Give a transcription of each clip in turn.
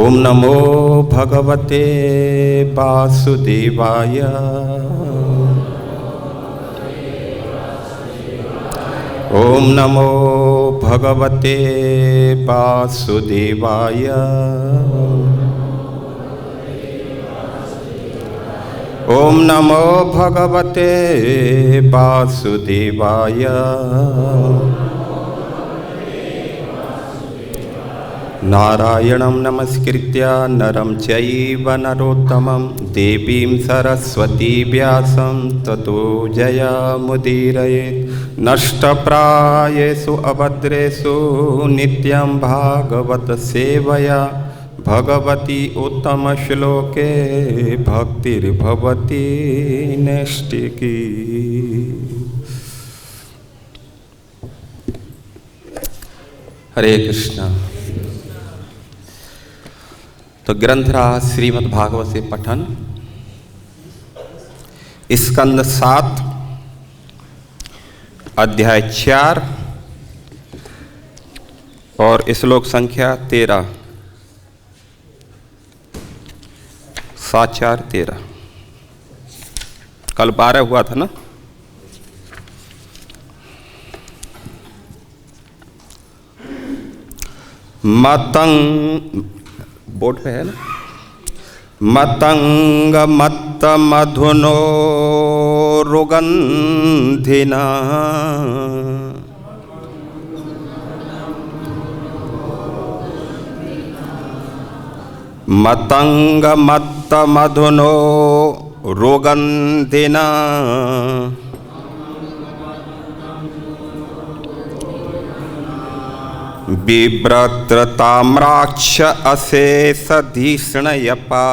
ओम नमो भगवते वासुदेवाय। ओम नमो भगवते वासुदेवाय। ओम नमो भगवते वासुदेवाय। नारायणं नमस्कृत्य नरं चैव नरोत्तमं देवीं सरस्वती व्यासं ततो जयमुदीरयेत्। नष्टप्रायेषु अभद्रेषु नित्यं भागवत सेवया भगवती उत्तमश्लोके भक्तिर्भवती नैष्टिकी। हरे कृष्णा। तो ग्रंथराज श्रीमद् भागवत से पठन स्कंद 7 अध्याय 4 और श्लोक संख्या 13। 7, 4, 13। कल 12 हुआ था ना। मतंग बोर्ड पे है ना। मतंग मत्त मधुनो रुगंधिना मतंग मत्त मधुनो रुगंधिना बिभ्रत्रताम्राक्ष अशेषधिष्णयपा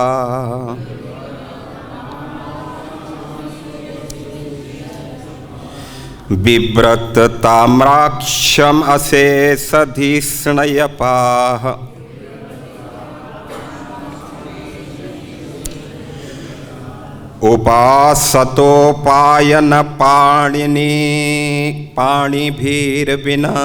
बिभ्रत्रताम्राक्षम अशेषधिष्णयपा उपासतोपायन पाणिनि पाणिभिर्विना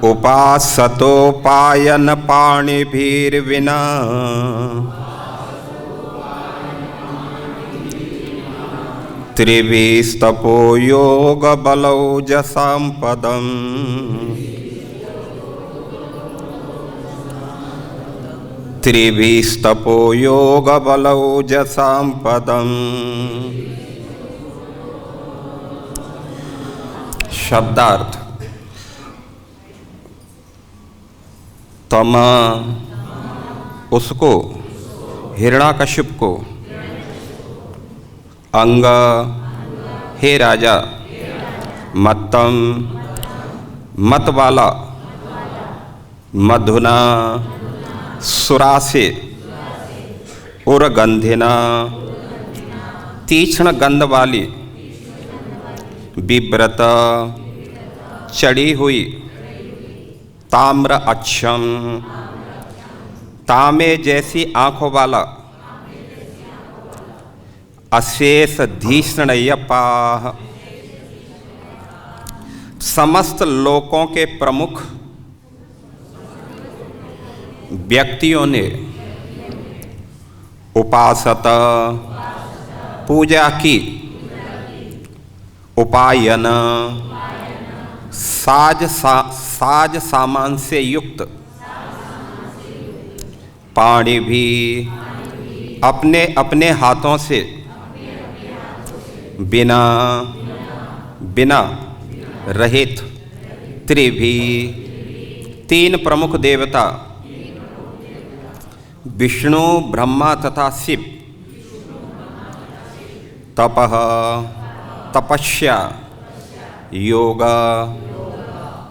उपासतोपायन पाणिभिर्विना त्रिभिस्तपो योग बलौजसां पदम् त्रिभिस्तपो योग बलौजसां पदम्। शब्दार्थ। तम उसको, हिरण्याकशिप को, अंग हे राजा, मत्तम मत वाला, मधुना सुरा से, उर्गंधिना तीक्ष्ण गंध वाली, बिभ्रत चढ़ी हुई, ताम्र अक्षम तामे जैसी आंखों वाला, अशेष धीष्णयपाः समस्त लोकों के प्रमुख व्यक्तियों ने उपासत पूजा की, उपायन साज सामान से युक्त, पाणी भी अपने अपने हाथों से, बिना बिना रहित, त्रिभी तीन प्रमुख देवता विष्णु ब्रह्मा तथा शिव, तपः तपस्या, योग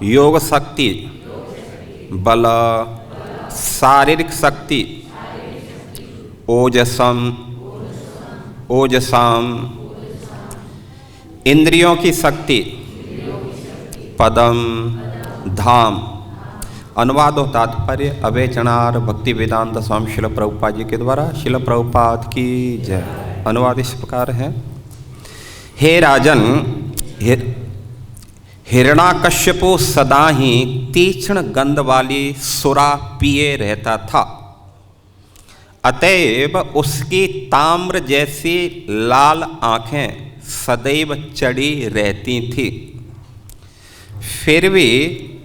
योग शक्ति, बल शारीरिक शक्ति, ओजसम ओजसाम इंद्रियों की शक्ति, पदम धाम। अनुवाद और तात्पर्य अवैचनार भक्ति वेदांत स्वामी शिल प्रभुपाद जी के द्वारा। शिल प्रभुपाद की जय। अनुवाद इस प्रकार है। हे राजन, हिरण्याकश्यपु सदा ही तीक्ष्ण गंध वाली सुरा पिए रहता था, अतएव उसकी ताम्र जैसी लाल आंखें सदैव चढ़ी रहती थी। फिर भी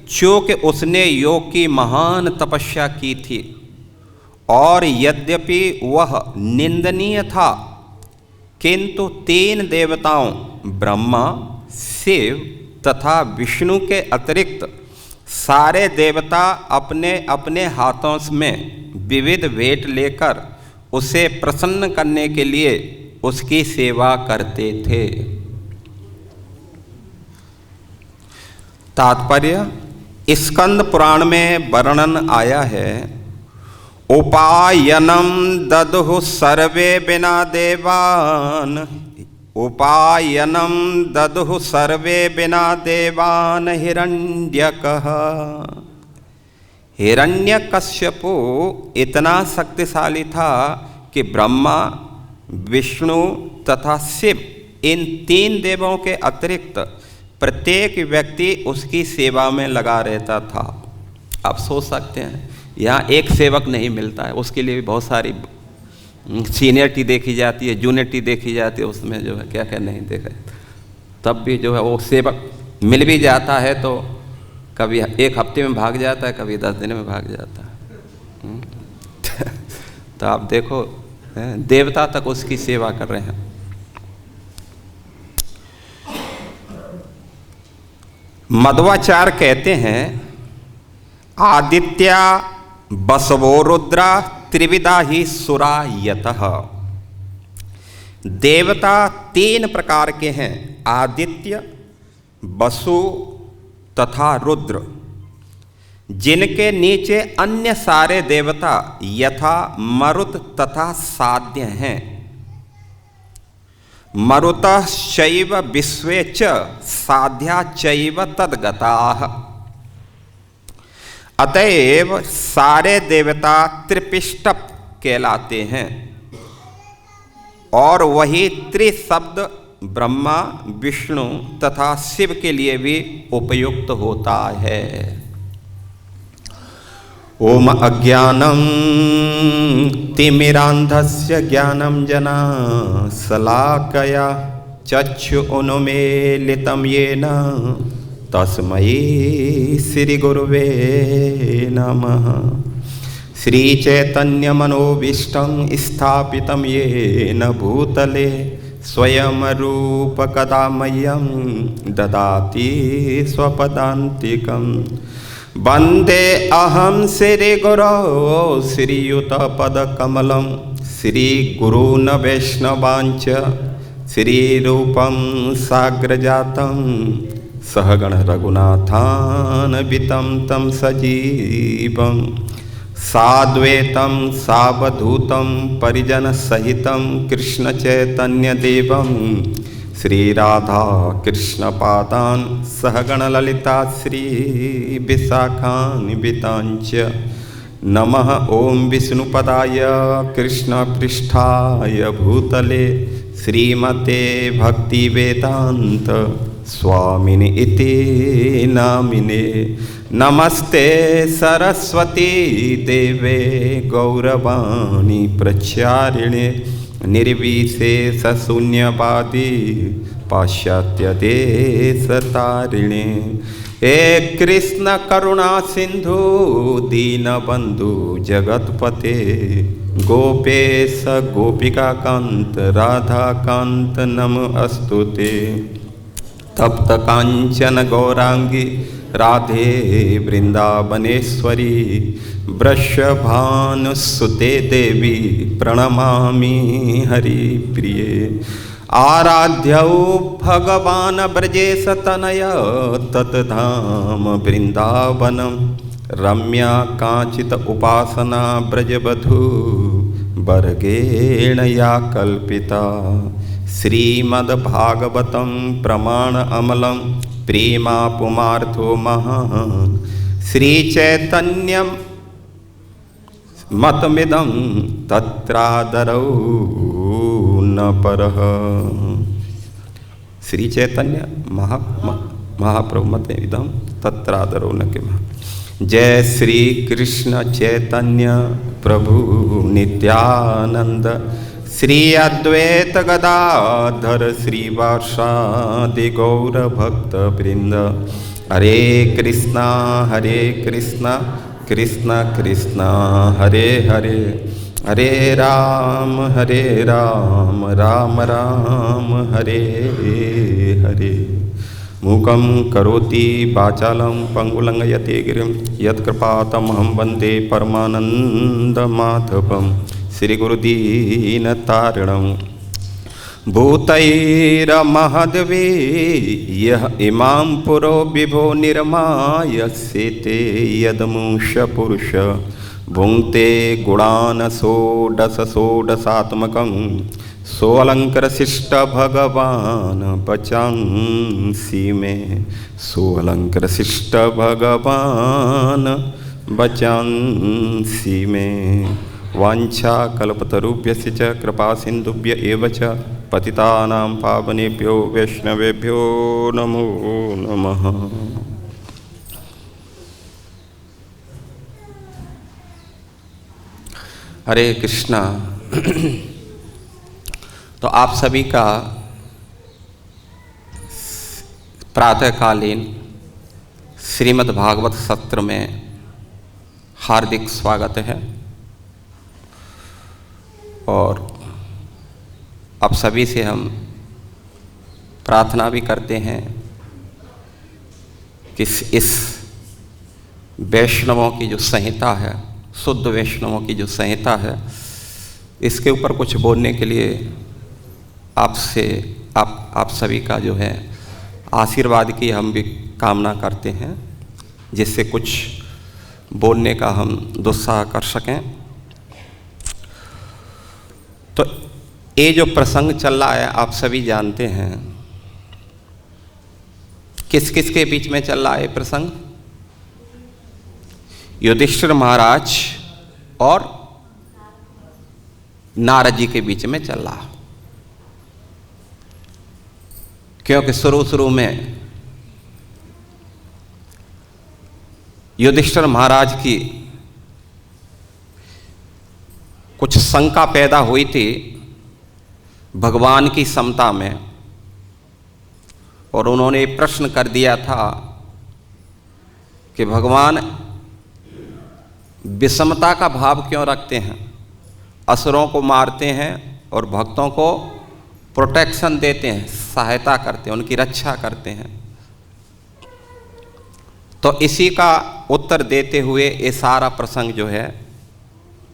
चूंकि उसने योग की महान तपस्या की थी और यद्यपि वह निंदनीय था, किंतु 3 देवताओं ब्रह्मा, शिव तथा विष्णु के अतिरिक्त सारे देवता अपने अपने हाथों में विविध भेंट लेकर उसे प्रसन्न करने के लिए उसकी सेवा करते थे। तात्पर्य स्कंद पुराण में वर्णन आया है, उपायनम ददुः सर्वे बिना देवान, उपायनम ददुः सर्वे बिना देवान हिरण्यकः। हिरण्यकश्यपु इतना शक्तिशाली था कि ब्रह्मा, विष्णु तथा शिव इन 3 देवों के अतिरिक्त प्रत्येक व्यक्ति उसकी सेवा में लगा रहता था। आप सोच सकते हैं, यहाँ एक सेवक नहीं मिलता है, उसके लिए भी बहुत सारी सीनियरिटी देखी जाती है, जूनियरिटी देखी जाती है, उसमें जो है क्या क्या नहीं देखा जाता। तब भी जो है वो सेवक मिल भी जाता है तो कभी 1 हफ्ते में भाग जाता है, कभी 10 दिन में भाग जाता है। तो आप देखो, देवता तक उसकी सेवा कर रहे हैं। मध्वाचार्य कहते हैं, आदित्या बसवो रुद्रा त्रिविधा ही सुरा यतः। देवता 3 प्रकार के हैं, आदित्य, वसु तथा रुद्र, जिनके नीचे अन्य सारे देवता यथा मरुत तथा साध्य हैं। मरुतः चैव विश्वे च साध्या चैव तद्गताः। अतएव सारे देवता त्रिपिष्टप कहलाते हैं और वही त्रिशब्द ब्रह्मा, विष्णु तथा शिव के लिए भी उपयुक्त होता है। ओम अज्ञानम तिमिरांधस्य ज्ञानम जना शलाकया चक्षु उन्मीलितं येन तस्मै श्री गुरुवे नमः। श्री चैतन्य मनोभीष्टं स्थापितं येन भूतले स्वयं रूप कदा मह्यं ददाति स्वपदान्तिकं। वन्दे अहं श्री गुरो श्रीयुतपदकमलं श्रीगुरून् वैष्णवांच श्रीरूपं साग्रजातं सहगण रघुनाथान्वितं तं सजीवं साद्वैतं सावधूतं परिजनसहितं कृष्णचैतन्यदेवं श्रीराधा कृष्णपादान् सहगण ललिता श्रीविशाखान्वितांच। नमः ओं विष्णुपदाय कृष्णपृष्ठाय भूतले श्रीमते भक्तिवेदान्त स्वामिनि इति नामिने। नमस्ते सरस्वती देवे गौरवाणी प्रचारिणे निर्विशेषशून्यवादी पाश्चात्यदेशतारिणे। हे कृष्ण करुणा सिंधु दीनबंधु जगतपते गोपेश गोपिकाकांत राधाकांत नमोस्तुते। तप्त कांचन गौरांगी राधे वृंदावनेश्वरी वृषभानुसुते देवी प्रणमामि हरिप्रिये। आराध्यौ भगवान् ब्रजेश तनय तत्धाम वृंदावनम रम्या कांचित उपासना ब्रजवधू वर्गेण या कल्पिता। श्रीमद्भागवतं प्रमाण अमलं प्रेमा पुमार्थो महान् श्रीचैतन्यं मतमिदं तत्रादरौ न परः। श्री चैतन्य महाप्रभु मते इदम तत्रादरो न किम। जय श्री कृष्ण चैतन्य प्रभु नित्यानंद, श्री अद्वैत गदाधर श्रीवासादि गौर भक्त वृंद। हरे कृष्णा कृष्णा कृष्णा हरे हरे, हरे राम राम राम हरे हरे। मूकं करोति वाचालं पंगुलंघयते गिरिं, यत्कृपातमहं वन्दे परमानन्दमाधवं। श्रीगुरुदीनतारिणं भूतैरमहद्वीयः इमां पुरो विभो निर्मायस्येते यदमुष्यपुरुष भुङ्क्ते गुणान् षोडशात्मकं सोऽलङ्कृशिष्ट भगवान् वचांसि मे, सोऽलङ्कृशिष्ट भगवान् वचांसि मे। वाञ्छा कल्पतरुभ्यश्च च कृपा सिन्धुभ्य एव च पतितानां पावनेभ्यो वैष्णवेभ्यो नमो नमः। हरे कृष्णा। तो आप सभी का प्रातःकालीन श्रीमद् भागवत सत्र में हार्दिक स्वागत है। और आप सभी से हम प्रार्थना भी करते हैं कि इस वैष्णवों की जो संहिता है, शुद्ध वैष्णवों की जो संहिता है, इसके ऊपर कुछ बोलने के लिए आपसे आप सभी का जो है आशीर्वाद की हम भी कामना करते हैं, जिससे कुछ बोलने का हम दुस्साह कर सकें। तो ये जो प्रसंग चल रहा है आप सभी जानते हैं। किस किस के बीच में चल रहा है प्रसंग? युधिष्ठिर महाराज और नारद जी के बीच में चल रहा। क्योंकि शुरू में युधिष्ठिर महाराज की कुछ शंका पैदा हुई थी भगवान की समता में, और उन्होंने प्रश्न कर दिया था कि भगवान विषमता का भाव क्यों रखते हैं, असुरों को मारते हैं और भक्तों को प्रोटेक्शन देते हैं, सहायता करते हैं, उनकी रक्षा करते हैं। तो इसी का उत्तर देते हुए ये सारा प्रसंग जो है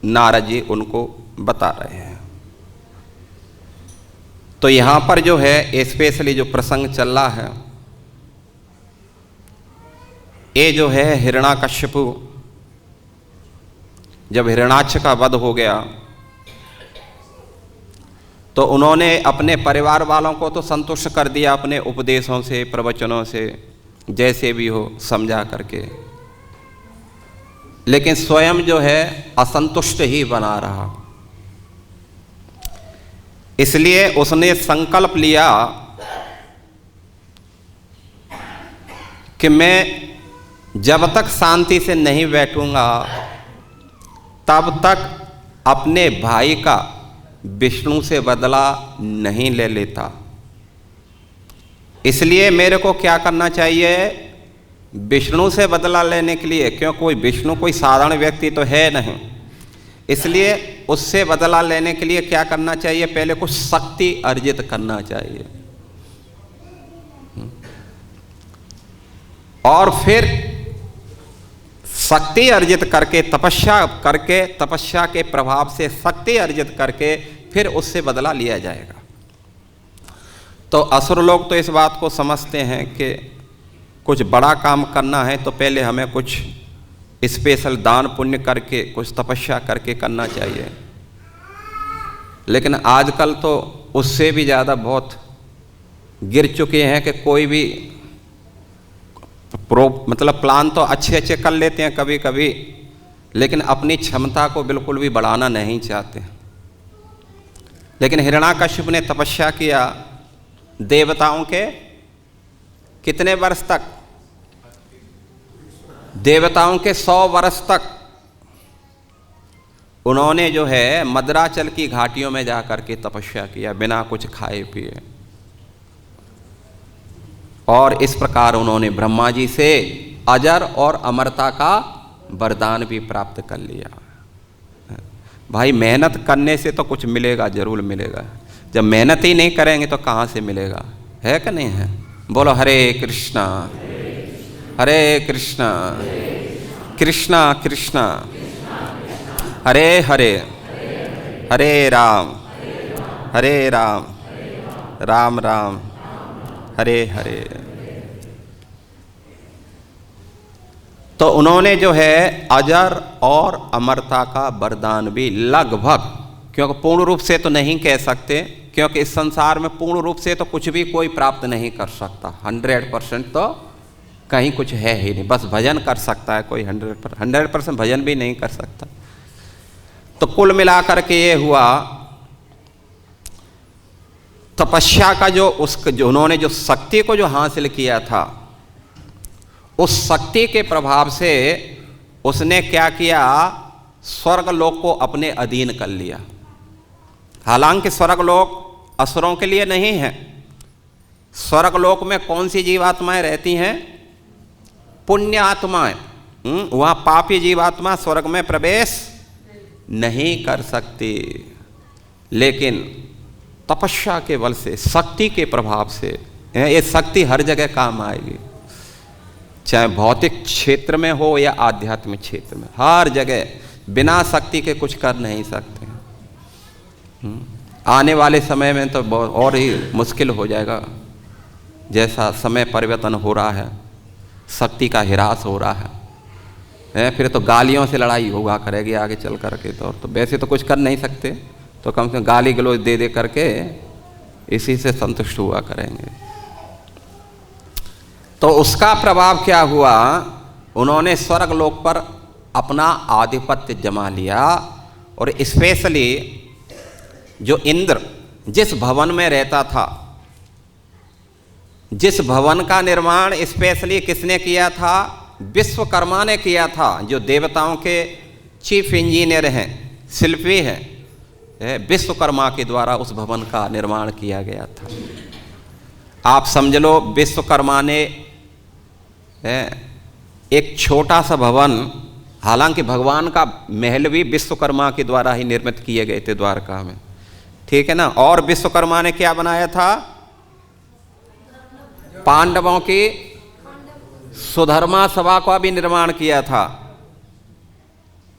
नारद जी उनको बता रहे हैं। तो यहाँ पर जो है स्पेशली जो प्रसंग चल रहा है, ये जो है हिरण्याकश्यपु, जब हिरण्याक्ष का वध हो गया तो उन्होंने अपने परिवार वालों को तो संतुष्ट कर दिया अपने उपदेशों से, प्रवचनों से, जैसे भी हो समझा करके, लेकिन स्वयं जो है असंतुष्ट ही बना रहा। इसलिए उसने संकल्प लिया कि मैं जब तक शांति से नहीं बैठूंगा तब तक अपने भाई का विष्णु से बदला नहीं ले लेता। इसलिए मेरे को क्या करना चाहिए, विष्णु से बदला लेने के लिए, क्यों कोई विष्णु कोई साधारण व्यक्ति तो है नहीं, इसलिए उससे बदला लेने के लिए क्या करना चाहिए, पहले कुछ शक्ति अर्जित करना चाहिए और फिर शक्ति अर्जित करके तपस्या के प्रभाव से शक्ति अर्जित करके फिर उससे बदला लिया जाएगा। तो असुर लोग तो इस बात को समझते हैं कि कुछ बड़ा काम करना है तो पहले हमें कुछ स्पेशल दान पुण्य करके, कुछ तपस्या करके करना चाहिए। लेकिन आजकल तो उससे भी ज़्यादा बहुत गिर चुके हैं कि कोई भी मतलब प्लान तो अच्छे कर लेते हैं कभी कभी, लेकिन अपनी क्षमता को बिल्कुल भी बढ़ाना नहीं चाहते। लेकिन हिरण्याकश्यप ने तपस्या किया देवताओं कितने वर्ष तक? देवताओं के 100 वर्ष तक उन्होंने जो है मद्राचल की घाटियों में जाकर के तपस्या किया बिना कुछ खाए पिए, और इस प्रकार उन्होंने ब्रह्मा जी से अजर और अमरता का वरदान भी प्राप्त कर लिया। भाई मेहनत करने से तो कुछ मिलेगा, जरूर मिलेगा। जब मेहनत ही नहीं करेंगे तो कहाँ से मिलेगा? है कि नहीं है? बोलो हरे कृष्णा हरे कृष्णा कृष्णा कृष्णा हरे हरे हरे राम राम राम हरे हरे। तो उन्होंने जो है अजर और अमरता का वरदान भी लगभग, क्योंकि पूर्ण रूप से तो नहीं कह सकते, क्योंकि इस संसार में पूर्ण रूप से तो कुछ भी कोई प्राप्त नहीं कर सकता। 100% तो कहीं कुछ है ही नहीं। बस भजन कर सकता है कोई, 100% भजन भी नहीं कर सकता। तो कुल मिलाकर के ये हुआ, तपस्या का जो उन्होंने जो शक्ति को जो हासिल किया था, उस शक्ति के प्रभाव से उसने क्या किया? स्वर्ग लोक को अपने अधीन कर लिया। हालांकि स्वर्ग लोक असुरों के लिए नहीं है। स्वर्ग लोक में कौन सी जीवात्माएं रहती हैं? पुण्य आत्माएं। वहां पापी जीवात्मा स्वर्ग में प्रवेश नहीं कर सकती। लेकिन तपस्या के बल से, शक्ति के प्रभाव से, ये शक्ति हर जगह काम आएगी, चाहे भौतिक क्षेत्र में हो या आध्यात्मिक क्षेत्र में। हर जगह बिना शक्ति के कुछ कर नहीं सकते। आने वाले समय में तो बहुत और ही मुश्किल हो जाएगा। जैसा समय परिवर्तन हो रहा है, शक्ति का ह्रास हो रहा है, फिर तो गालियों से लड़ाई होगा करेगी आगे चल करके। तो वैसे तो कुछ कर नहीं सकते, तो कम से कम गाली गलौज दे दे करके इसी से संतुष्ट हुआ करेंगे। तो उसका प्रभाव क्या हुआ? उन्होंने स्वर्ग लोक पर अपना आधिपत्य जमा लिया। और स्पेशली जो इंद्र जिस भवन में रहता था, जिस भवन का निर्माण स्पेशली किसने किया था? विश्वकर्मा ने किया था, जो देवताओं के चीफ इंजीनियर हैं, शिल्पी हैं। विश्वकर्मा के द्वारा उस भवन का निर्माण किया गया था। आप समझ लो, विश्वकर्मा ने एक छोटा सा भवन, हालांकि भगवान का महल भी विश्वकर्मा के द्वारा ही निर्मित किए गए थे द्वारका में, ठीक है ना। और विश्वकर्मा ने क्या बनाया था? पांडवों की सुधर्मा सभा का भी निर्माण किया था।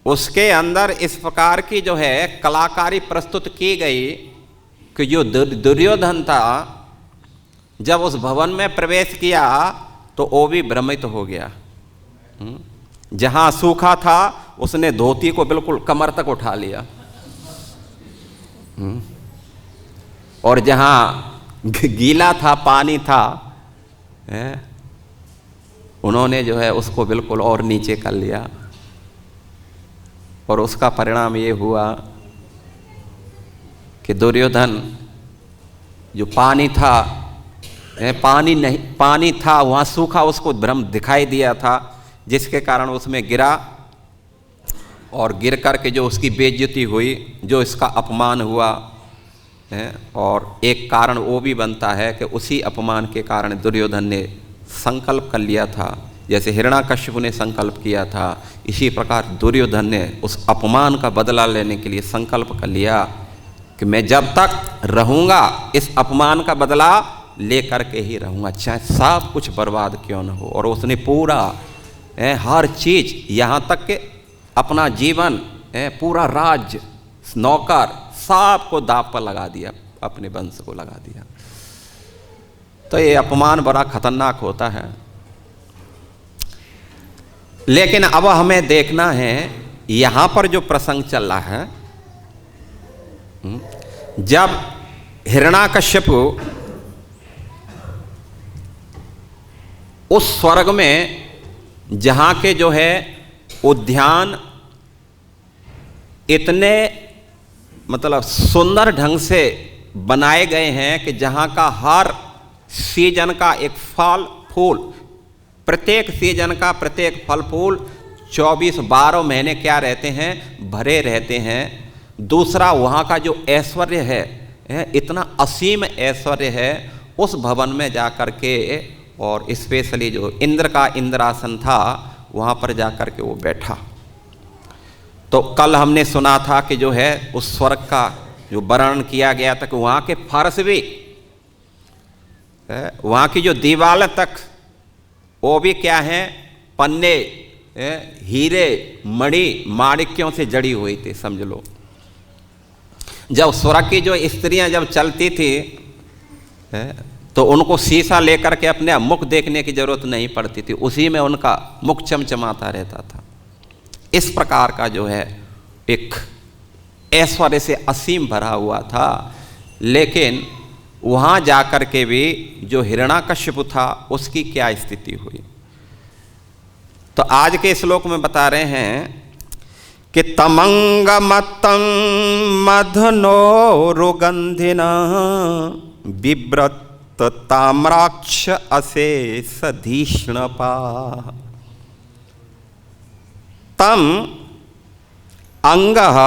उसके अंदर इस प्रकार की जो है कलाकारी प्रस्तुत की गई कि जो दुर्योधन था, जब उस भवन में प्रवेश किया तो वो भी भ्रमित हो गया। जहां सूखा था उसने धोती को बिल्कुल कमर तक उठा लिया, और जहां गीला था, पानी था, उन्होंने जो है उसको बिल्कुल और नीचे कर लिया। और उसका परिणाम ये हुआ कि दुर्योधन जो पानी था, पानी नहीं, पानी था वहाँ सूखा, उसको भ्रम दिखाई दिया था, जिसके कारण उसमें गिरा। और गिर कर के जो उसकी बेइज्जती हुई, जो इसका अपमान हुआ, और एक कारण वो भी बनता है कि उसी अपमान के कारण दुर्योधन ने संकल्प कर लिया था, जैसे हिरण्याकश्यप ने संकल्प किया था, इसी प्रकार दुर्योधन ने उस अपमान का बदला लेने के लिए संकल्प कर लिया कि मैं जब तक रहूँगा इस अपमान का बदला ले करके ही रहूँगा, चाहे सब कुछ बर्बाद क्यों न हो। और उसने पूरा हर चीज़, यहाँ तक कि अपना जीवन, पूरा राज्य, नौकर, सब को दांव पर लगा दिया, अपने वंश को लगा दिया। तो ये अपमान बड़ा खतरनाक होता है। लेकिन अब हमें देखना है यहाँ पर जो प्रसंग चल रहा है, जब हिरण्याकश्यप उस स्वर्ग में, जहाँ के जो है उद्यान इतने मतलब सुंदर ढंग से बनाए गए हैं कि जहाँ का हर सीजन का एक फल फूल, प्रत्येक सीजन का प्रत्येक फल फूल 12 महीने क्या रहते हैं, भरे रहते हैं। दूसरा वहाँ का जो ऐश्वर्य है, इतना असीम ऐश्वर्य है उस भवन में जा कर के, और स्पेशली जो इंद्र का इंद्रासन था वहाँ पर जा कर के वो बैठा। तो कल हमने सुना था कि जो है उस स्वर्ग का जो वर्णन किया गया था कि वहाँ के फर्श भी, वहाँ की जो दीवार तक वो भी क्या है, पन्ने, हीरे मणि माणिक्यों से जड़ी हुई थी, समझ लो। जब स्वर्ग की जो स्त्रियां जब चलती थी तो उनको शीशा लेकर के अपने मुख देखने की जरूरत नहीं पड़ती थी, उसी में उनका मुख चमचमाता रहता था। इस प्रकार का जो है एक ऐश्वर्य से असीम भरा हुआ था। लेकिन वहाँ जाकर के भी जो हिरण्याकश्यप था उसकी क्या स्थिति हुई, तो आज के श्लोक में बता रहे हैं कि तमंगमत्तं मधनो रुगंधिना बिव्रत ताम्राक्ष अशेष धीष्णपा तम अंगः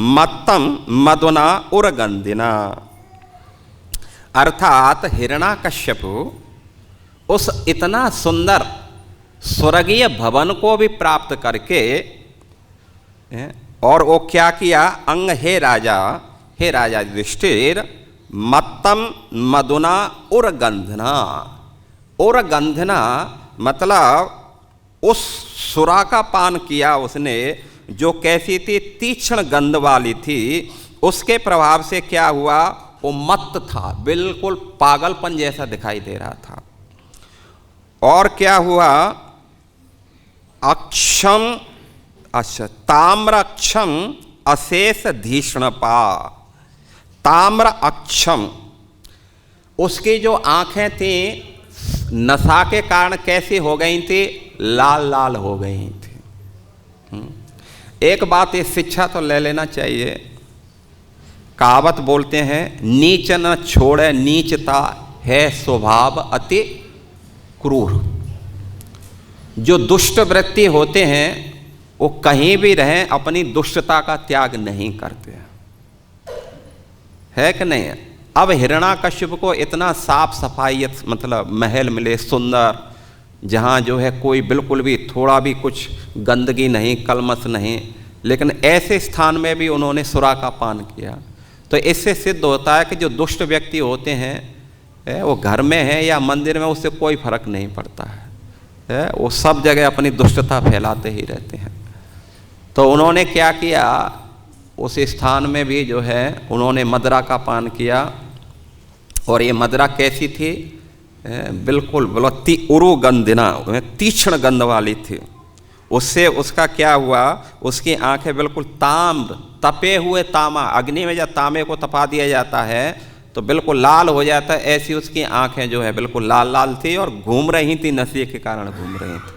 मत्तं मधुना उरगंधिना। अर्थात हिरण्याकश्यप उस इतना सुंदर स्वर्गीय भवन को भी प्राप्त करके, और वो क्या किया, अंग हे राजा युधिष्ठिर, मत्तम मधुना उरगंधना। उरगंधना मतलब उस सुरा का पान किया उसने जो कैसी थी, तीक्ष्ण गंध वाली थी। उसके प्रभाव से क्या हुआ, वो मत्त था, बिल्कुल पागलपन जैसा दिखाई दे रहा था। और क्या हुआ, अक्षम, अच्छा, ताम्रक्षम अशेष धीष्णपा। ताम्र अक्षम, उसकी जो आंखें थी नशा के कारण कैसी हो गई थी, लाल लाल हो गई थी। एक बात ये शिक्षा तो ले लेना चाहिए, कहावत बोलते हैं, नीच न छोड़े नीचता है स्वभाव अति क्रूर। जो दुष्ट वृत्ति होते हैं वो कहीं भी रहें अपनी दुष्टता का त्याग नहीं करते हैं, है कि नहीं। अब हिरण्याकश्यप को इतना साफ सफाई मतलब महल मिले सुंदर, जहाँ जो है कोई बिल्कुल भी थोड़ा भी कुछ गंदगी नहीं, कलमश नहीं, लेकिन ऐसे स्थान में भी उन्होंने सुरा का पान किया। तो इससे सिद्ध होता है कि जो दुष्ट व्यक्ति होते हैं वो घर में है या मंदिर में, उससे कोई फर्क नहीं पड़ता है, वो सब जगह अपनी दुष्टता फैलाते ही रहते हैं। तो उन्होंने क्या किया, उस स्थान में भी जो है उन्होंने मदिरा का पान किया। और ये मदिरा कैसी थी, बिल्कुल उरुगंधिना, तीक्ष्ण गंध वाली थी। उससे उसका क्या हुआ, उसकी आंखें बिल्कुल ताम्र, तपे हुए तामा, अग्नि में जब तांबे को तपा दिया जाता है तो बिल्कुल लाल हो जाता है, ऐसी उसकी आंखें जो है बिल्कुल लाल लाल थी और घूम रही थी, नशे के कारण घूम रही थी।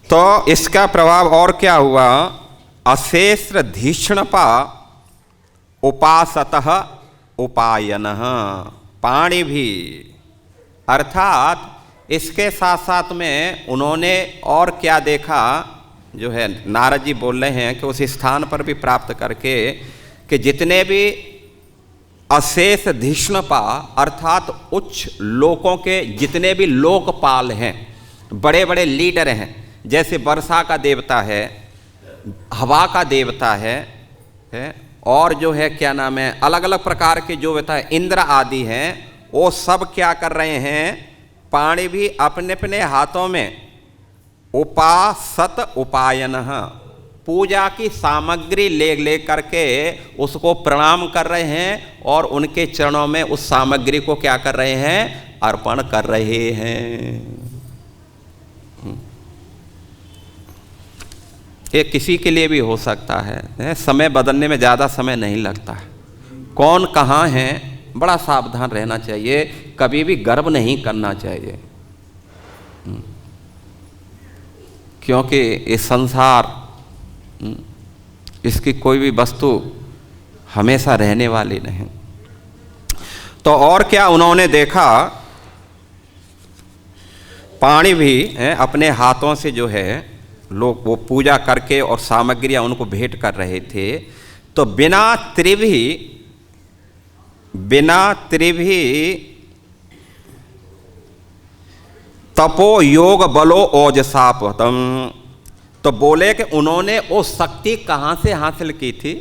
तो इसका प्रभाव और क्या हुआ, अशेष धीष्णपा उपासतः उपायनः पाणी भी। अर्थात इसके साथ साथ में उन्होंने और क्या देखा, जो है नारद जी बोल रहे हैं कि उस स्थान पर भी प्राप्त करके कि जितने भी अशेष धीष्णपा अर्थात उच्च लोकों के जितने भी लोकपाल हैं, बड़े बड़े लीडर हैं, जैसे वर्षा का देवता है, हवा का देवता है और जो है क्या नाम है, अलग अलग प्रकार के जो होता है इंद्र आदि हैं, वो सब क्या कर रहे हैं, पाणी भी अपने अपने हाथों में उपासत उपायनः पूजा की सामग्री ले करके उसको प्रणाम कर रहे हैं और उनके चरणों में उस सामग्री को क्या कर रहे हैं, अर्पण कर रहे हैं। ये किसी के लिए भी हो सकता है, समय बदलने में ज़्यादा समय नहीं लगता है। कौन कहाँ है, बड़ा सावधान रहना चाहिए, कभी भी गर्व नहीं करना चाहिए, क्योंकि ये संसार, इसकी कोई भी वस्तु हमेशा रहने वाली नहीं। तो और क्या उन्होंने देखा पाणी भी अपने हाथों से जो है लोग वो पूजा करके और सामग्रियां उनको भेंट कर रहे थे। तो बिना त्रिभी तपो योग बलो ओजसापतम, तो बोले कि उन्होंने वो शक्ति कहाँ से हासिल की थी?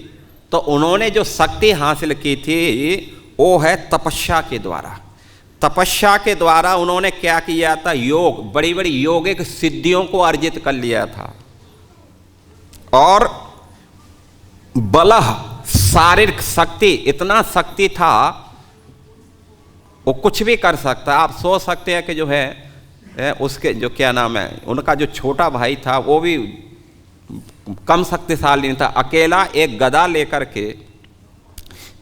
तो उन्होंने जो शक्ति हासिल की थी वो है तपस्या के द्वारा। तपस्या के द्वारा उन्होंने क्या किया था? योग, बड़ी बड़ी योगिक सिद्धियों को अर्जित कर लिया था। और बल, शारीरिक शक्ति, इतना शक्ति था वो कुछ भी कर सकता। आप सोच सकते हैं कि जो है उसके जो क्या नाम है, उनका जो छोटा भाई था वो भी कम शक्तिशाली नहीं था। अकेला एक गदा लेकर के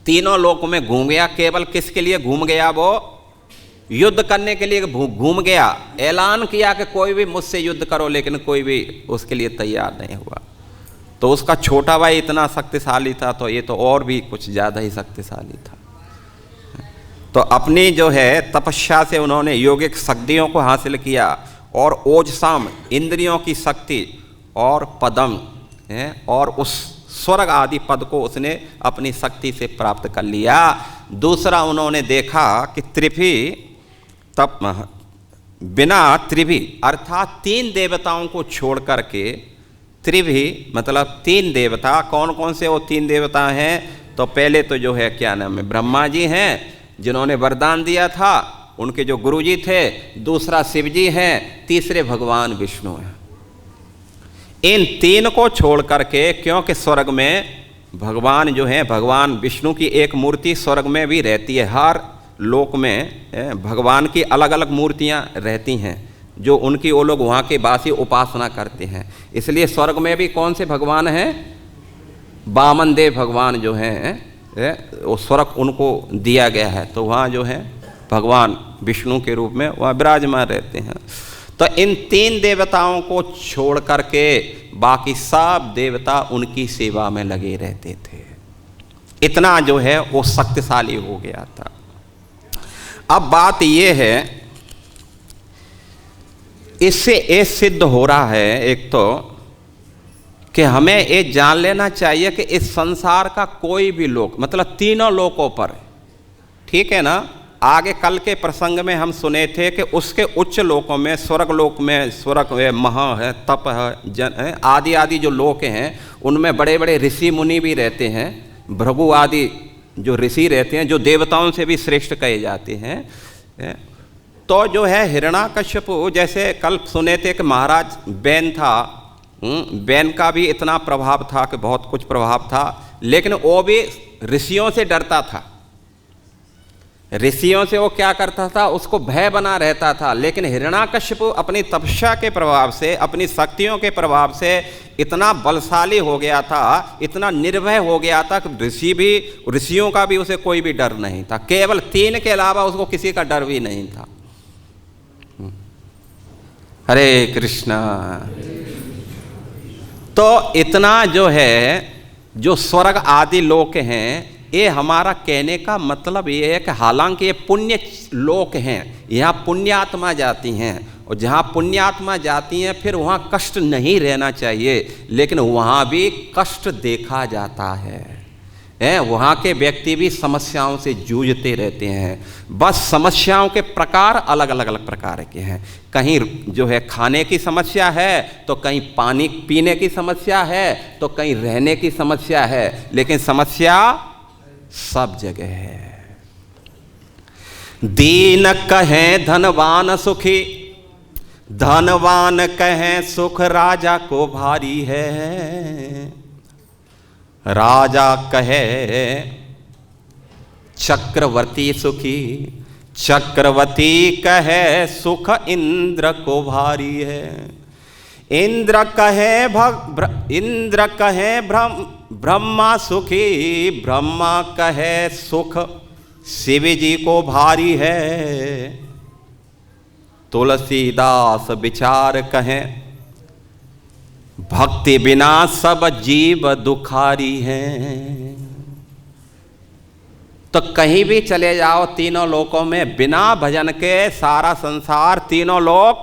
तीनों लोक में घूम गया। केवल किसके लिए घूम गया? वो युद्ध करने के लिए घूम गया। ऐलान किया कि कोई भी मुझसे युद्ध करो, लेकिन कोई भी उसके लिए तैयार नहीं हुआ। तो उसका छोटा भाई इतना शक्तिशाली था, तो ये तो और भी कुछ ज़्यादा ही शक्तिशाली था। तो अपनी जो है तपस्या से उन्होंने योगिक शक्तियों को हासिल किया, और ओजसाम इंद्रियों की शक्ति, और पदम और उस स्वर्ग आदि पद को उसने अपनी शक्ति से प्राप्त कर लिया। दूसरा उन्होंने देखा कि त्रिभी तप, बिना त्रिभी अर्थात तीन देवताओं को छोड़ करके, त्रिभी मतलब तीन देवता, कौन कौन से वो तीन देवता हैं? तो पहले तो जो है क्या नाम है, ब्रह्मा जी हैं जिन्होंने वरदान दिया था, उनके जो गुरुजी थे। दूसरा शिव जी हैं, तीसरे भगवान विष्णु हैं। इन तीन को छोड़ करके, क्योंकि स्वर्ग में भगवान जो हैं, भगवान विष्णु की एक मूर्ति स्वर्ग में भी रहती है। हर लोक में भगवान की अलग अलग मूर्तियां रहती हैं जो उनकी वो लोग वहाँ के वासी उपासना करते हैं। इसलिए स्वर्ग में भी कौन से भगवान हैं? वामन देव भगवान जो हैं, वो स्वर्ग उनको दिया गया है। तो वहाँ जो है भगवान विष्णु के रूप में वहाँ विराजमान रहते हैं। तो इन तीन देवताओं को छोड़ करके बाकी सब देवता उनकी सेवा में लगे रहते थे। इतना जो है वो शक्तिशाली हो गया था। अब बात ये है, इससे ये सिद्ध हो रहा है एक तो कि हमें ये जान लेना चाहिए कि इस संसार का कोई भी लोक, मतलब तीनों लोकों पर, ठीक है ना, आगे कल के प्रसंग में हम सुने थे कि उसके उच्च लोकों में, स्वर्ग लोक में, स्वर्ग है, महा है, तप है, जन है, आदि आदि जो लोक हैं उनमें बड़े बड़े ऋषि मुनि भी रहते हैं। भृगु आदि जो ऋषि रहते हैं, जो देवताओं से भी श्रेष्ठ कहे जाते हैं। तो जो है हिरण्याकश्यपु, जैसे कल सुने थे कि महाराज बैन था, बैन का भी इतना प्रभाव था कि बहुत कुछ प्रभाव था, लेकिन वो भी ऋषियों से डरता था। ऋषियों से वो क्या करता था? उसको भय बना रहता था। लेकिन हिरण्याकश्यपु अपनी तपस्या के प्रभाव से, अपनी शक्तियों के प्रभाव से इतना बलशाली हो गया था, इतना निर्भय हो गया था कि ऋषियों का भी उसे कोई भी डर नहीं था। केवल तीन के अलावा उसको किसी का डर भी नहीं था। हरे कृष्णा। तो इतना जो है, जो स्वर्ग आदि लोक हैं, ये हमारा कहने का मतलब ये है कि हालांकि ये पुण्य लोक हैं, यहाँ पुण्यात्मा जाती हैं, और जहाँ पुण्यात्मा जाती हैं फिर वहाँ कष्ट नहीं रहना चाहिए, लेकिन वहाँ भी कष्ट देखा जाता है। वहाँ के व्यक्ति भी समस्याओं से जूझते रहते हैं। बस समस्याओं के प्रकार अलग अलग प्रकार के हैं। कहीं जो है खाने की समस्या है, तो कहीं पानी पीने की समस्या है, तो कहीं रहने की समस्या है, लेकिन समस्या सब जगह है। दीन कहें धनवान सुखी, धनवान कहें सुख राजा को भारी है। राजा कहे चक्रवर्ती सुखी, चक्रवर्ती कहे सुख इंद्र को भारी है। इंद्र कहे ब्रह्मा सुखी, ब्रह्मा कहे सुख शिव जी को भारी है। तुलसीदास विचार कहें भक्ति बिना सब जीव दुखारी हैं। तो कहीं भी चले जाओ तीनों लोकों में, बिना भजन के सारा संसार, तीनों लोक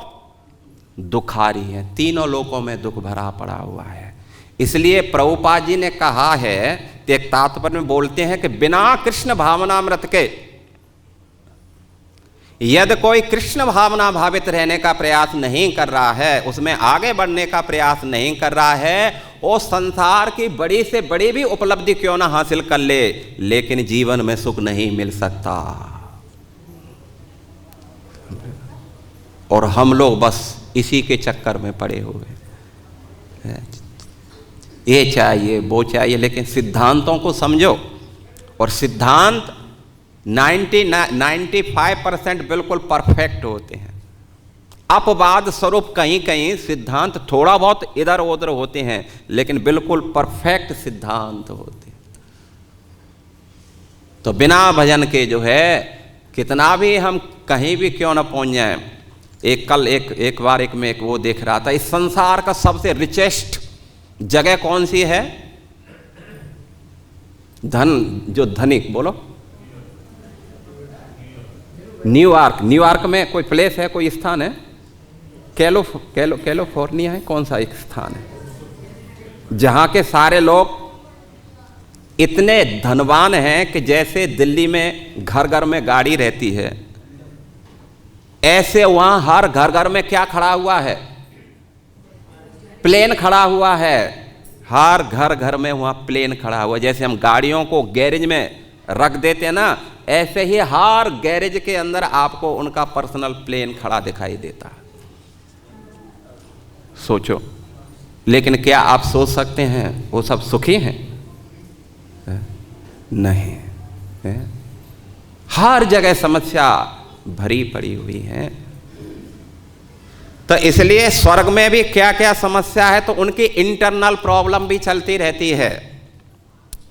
दुखारी हैं, तीनों लोकों में दुख भरा पड़ा हुआ है। इसलिए प्रभुपाद जी ने कहा है, एक तात्पर्य में बोलते हैं कि बिना कृष्ण भावनामृत के, यदि कोई कृष्ण भावना भावित रहने का प्रयास नहीं कर रहा है, उसमें आगे बढ़ने का प्रयास नहीं कर रहा है, वो संसार की बड़ी से बड़ी भी उपलब्धि क्यों ना हासिल कर ले, लेकिन जीवन में सुख नहीं मिल सकता। और हम लोग बस इसी के चक्कर में पड़े हुए, ये चाहिए वो चाहिए, लेकिन सिद्धांतों को समझो। और सिद्धांत 95% बिल्कुल परफेक्ट होते हैं। अपवाद स्वरूप कहीं कहीं सिद्धांत थोड़ा बहुत इधर उधर होते हैं, लेकिन बिल्कुल परफेक्ट सिद्धांत होते हैं। तो बिना भजन के जो है कितना भी हम कहीं भी क्यों ना पहुंच जाएं। एक बार मैं वो देख रहा था, इस संसार का सबसे रिचेस्ट जगह कौन सी है? जो धनिक, बोलो। न्यूयॉर्क में कोई प्लेस है, कोई स्थान है? कैलिफोर्निया है, कौन सा एक स्थान है जहां के सारे लोग इतने धनवान हैं कि जैसे दिल्ली में घर घर में गाड़ी रहती है, ऐसे वहां हर घर घर में क्या खड़ा हुआ है? प्लेन खड़ा हुआ है। हर घर घर में वहां प्लेन खड़ा हुआ है। जैसे हम गाड़ियों को गैरेज में रख देते हैं ना, ऐसे ही हर गैरेज के अंदर आपको उनका पर्सनल प्लेन खड़ा दिखाई देता है। सोचो, लेकिन क्या आप सोच सकते हैं वो सब सुखी हैं? नहीं है? हर जगह समस्या भरी पड़ी हुई है। तो इसलिए स्वर्ग में भी क्या क्या समस्या है, तो उनकी इंटरनल प्रॉब्लम भी चलती रहती है।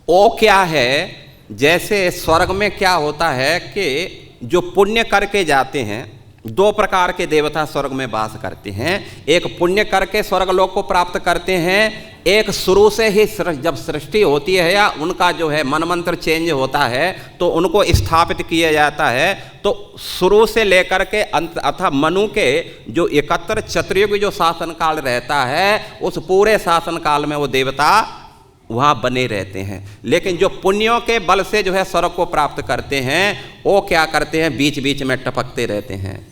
वो क्या है, जैसे स्वर्ग में क्या होता है कि जो पुण्य करके जाते हैं, दो प्रकार के देवता स्वर्ग में वास करते हैं। एक पुण्य करके स्वर्ग लोक को प्राप्त करते हैं, एक शुरू से ही जब सृष्टि होती है या उनका जो है मन मंत्र चेंज होता है तो उनको स्थापित किया जाता है। तो शुरू से लेकर के अंत अर्थात मनु के जो 71 चतुर्युग जो शासन काल रहता है, उस पूरे शासन काल में वो देवता वहाँ बने रहते हैं। लेकिन जो पुण्यों के बल से जो है स्वर्ग को प्राप्त करते हैं, वो क्या करते हैं, बीच बीच में टपकते रहते हैं।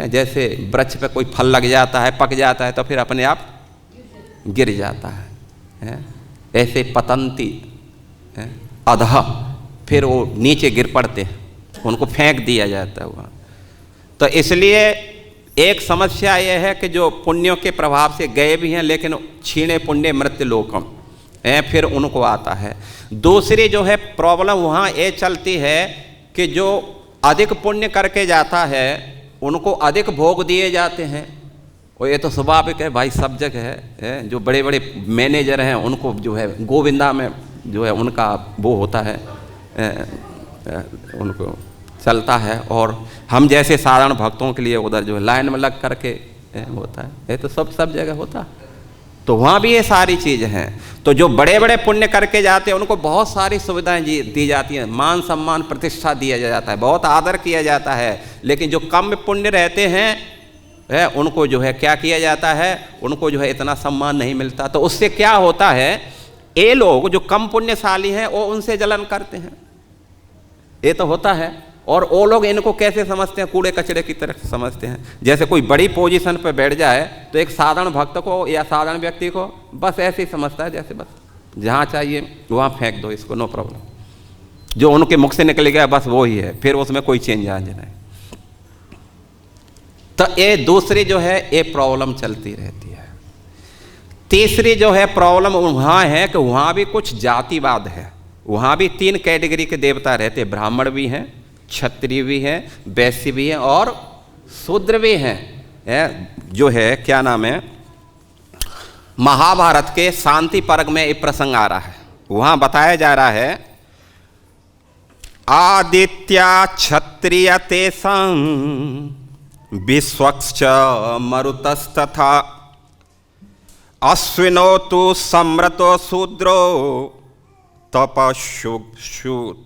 जैसे वृक्ष पे कोई फल लग जाता है, पक जाता है, तो फिर अपने आप गिर जाता है। ऐसे पतंती अधः, फिर वो नीचे गिर पड़ते हैं, उनको फेंक दिया जाता है वहाँ। तो इसलिए एक समस्या यह है कि जो पुण्यों के प्रभाव से गए भी हैं, लेकिन क्षीणे पुण्य मृत्यु लोकम फिर उनको आता है। दूसरी जो है प्रॉब्लम वहाँ ये चलती है कि जो अधिक पुण्य करके जाता है उनको अधिक भोग दिए जाते हैं। और ये तो स्वाभाविक है भाई, सब जगह है। जो बड़े बड़े मैनेजर हैं उनको जो है गोविंदा में जो है उनका वो होता है, उनको चलता है। और हम जैसे साधारण भक्तों के लिए उधर जो है लाइन में लग करके होता है। ये तो सब जगह होता है। तो वहाँ भी ये सारी चीज़ें हैं। तो जो बड़े बड़े पुण्य करके जाते हैं उनको बहुत सारी सुविधाएं दी जाती हैं, मान सम्मान प्रतिष्ठा दिया जाता है, बहुत आदर किया जाता है। लेकिन जो कम पुण्य रहते हैं उनको जो है क्या किया जाता है, उनको जो है इतना सम्मान नहीं मिलता। तो उससे क्या होता है, ये लोग जो कम पुण्यशाली हैं वो उनसे जलन करते हैं, ये तो होता है। और वो लोग इनको कैसे समझते हैं, कूड़े कचड़े की तरह समझते हैं। जैसे कोई बड़ी पोजीशन पर बैठ जाए तो एक साधारण भक्त को या साधारण व्यक्ति को बस ऐसे ही समझता है, जैसे बस जहाँ चाहिए वहाँ फेंक दो इसको, नो प्रॉब्लम। जो उनके मुख से निकल गया बस वो ही है, फिर उसमें कोई चेंज आ जाए। तो ये दूसरी जो है ये प्रॉब्लम चलती रहती है। तीसरी जो है प्रॉब्लम वहाँ है कि वहाँ भी कुछ जातिवाद है। वहाँ भी 3 कैटेगरी के देवता रहते हैं, ब्राह्मण भी हैं, क्षत्रिय भी हैं, वैश्य भी हैं और शूद्र भी हैं। जो है क्या नाम है, महाभारत के शांति पर्व में एक प्रसंग आ रहा है, वहाँ बताया जा रहा है आदित्या क्षत्रिय तेषां विश्वक्ष मरुतस्तथा अश्विनो तु सम्रतो शूद्रो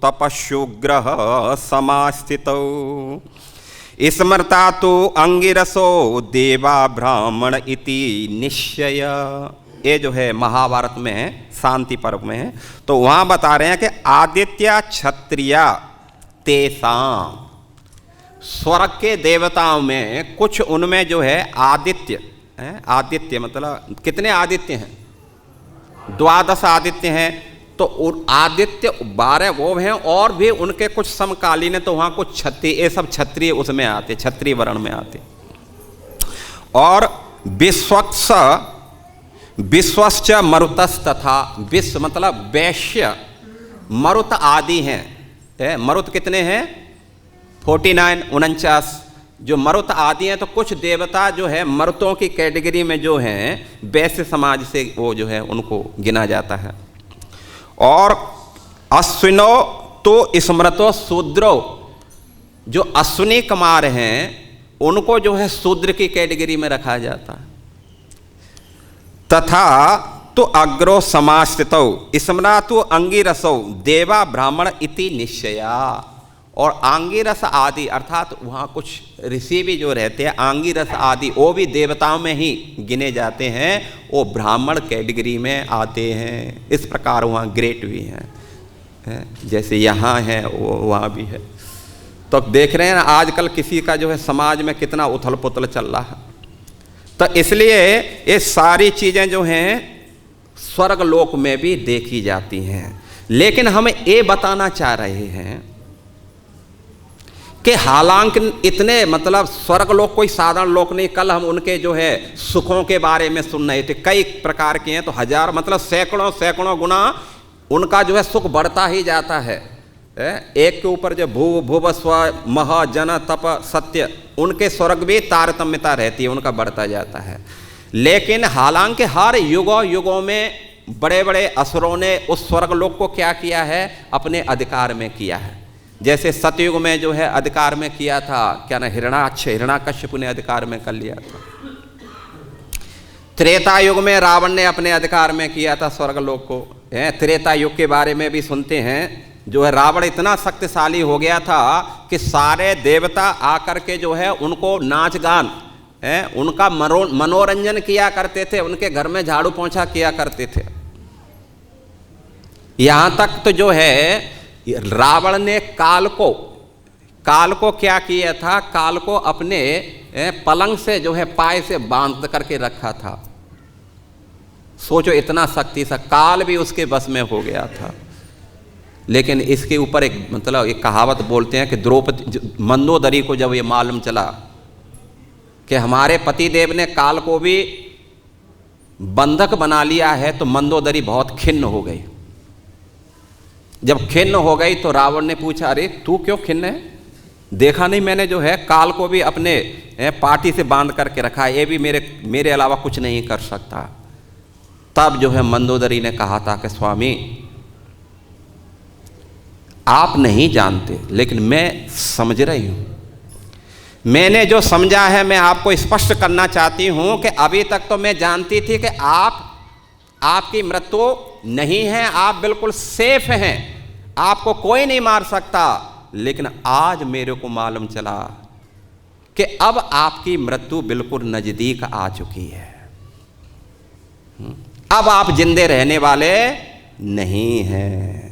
तपशुग्रह समास्थितौ। स्मृता तो अंगिरसो देवा ब्राह्मण इति निश्चय। ये जो है महाभारत में है, शांति पर्व में है। तो वहाँ बता रहे हैं कि आदित्य क्षत्रिया तेसाम, स्वर्ग के देवताओं में कुछ उनमें जो है आदित्य है। आदित्य मतलब कितने आदित्य हैं? 12 आदित्य हैं। तो आदित्य 12 वो हैं, और भी उनके कुछ समकालीन है। तो वहाँ कुछ क्षत्रिय, ये सब क्षत्रिय उसमें आते, क्षत्रिय वर्ण में आते। और विश्वश्च मरुतस् तथा, विश्व मतलब वैश्य, मरुत आदि हैं। मरुत कितने हैं? 49 49 जो मरुत आदि हैं। तो कुछ देवता जो है मरुतों की कैटेगरी में जो हैं, वैश्य समाज से वो जो है उनको गिना जाता है। और अश्विनो तो स्मृतो शूद्रो, जो अश्विनी कुमार हैं उनको जो है शूद्र की कैटेगरी में रखा जाता है। तथा तो अग्रो समाश्रितौ स्मृतो अंगिरसौ देवा ब्राह्मण इति निश्चया। और आंगिरस आदि अर्थात वहाँ कुछ ऋषि भी जो रहते हैं, आंगिरस आदि वो भी देवताओं में ही गिने जाते हैं, वो ब्राह्मण कैटेगरी में आते हैं। इस प्रकार वहाँ ग्रेट भी हैं, जैसे यहाँ है वो वहाँ भी है। तो देख रहे हैं ना आजकल किसी का जो है समाज में कितना उथल पुथल चल रहा है। तो इसलिए ये सारी चीज़ें जो हैं स्वर्ग लोक में भी देखी जाती हैं। लेकिन हम ये बताना चाह रहे हैं कि हालांकि इतने मतलब स्वर्ग लोक कोई साधारण लोक नहीं। कल हम उनके जो है सुखों के बारे में सुन रहे थे, कई प्रकार के हैं। तो हजार मतलब सैकड़ों सैकड़ों गुना उनका जो है सुख बढ़ता ही जाता है। एक के ऊपर जो भूव स्व मह जन तप सत्य, उनके स्वर्ग भी तारतम्यता रहती है, उनका बढ़ता जाता है। लेकिन हालांकि हर युगों युगों में बड़े बड़े असुरों ने उस स्वर्ग लोक को क्या किया है? अपने अधिकार में किया है। जैसे सतयुग में जो है अधिकार में किया था, क्या ना, हिरण्याकश्यप ने अधिकार में कर लिया था। त्रेता युग में रावण ने अपने अधिकार में किया था स्वर्गलोक को। त्रेता युग के बारे में भी सुनते हैं, जो है रावण इतना शक्तिशाली हो गया था कि सारे देवता आकर के जो है उनको नाच गान उनका मनोरंजन किया करते थे, उनके घर में झाड़ू पोंछा किया करते थे। यहाँ तक तो जो है रावण ने काल को क्या किया था? काल को अपने पलंग से जो है पाए से बांध करके रखा था। सोचो इतना शक्ति से काल भी उसके बस में हो गया था। लेकिन इसके ऊपर एक मतलब एक कहावत बोलते हैं कि द्रौपदी मंदोदरी को जब ये मालूम चला कि हमारे पतिदेव ने काल को भी बंधक बना लिया है, तो मंदोदरी बहुत खिन्न हो गई। जब खिन्न हो गई तो रावण ने पूछा, अरे तू क्यों खिन्न है? देखा नहीं मैंने जो है काल को भी अपने पाटी से बांध करके रखा है, ये भी मेरे अलावा कुछ नहीं कर सकता। तब जो है मंदोदरी ने कहा था कि स्वामी आप नहीं जानते, लेकिन मैं समझ रही हूँ। मैंने जो समझा है मैं आपको स्पष्ट करना चाहती हूँ कि अभी तक तो मैं जानती थी कि आपकी मृत्यु नहीं है, आप बिल्कुल सेफ हैं, आपको कोई नहीं मार सकता। लेकिन आज मेरे को मालूम चला कि अब आपकी मृत्यु बिल्कुल नजदीक आ चुकी है। अब आप जिंदे रहने वाले नहीं हैं।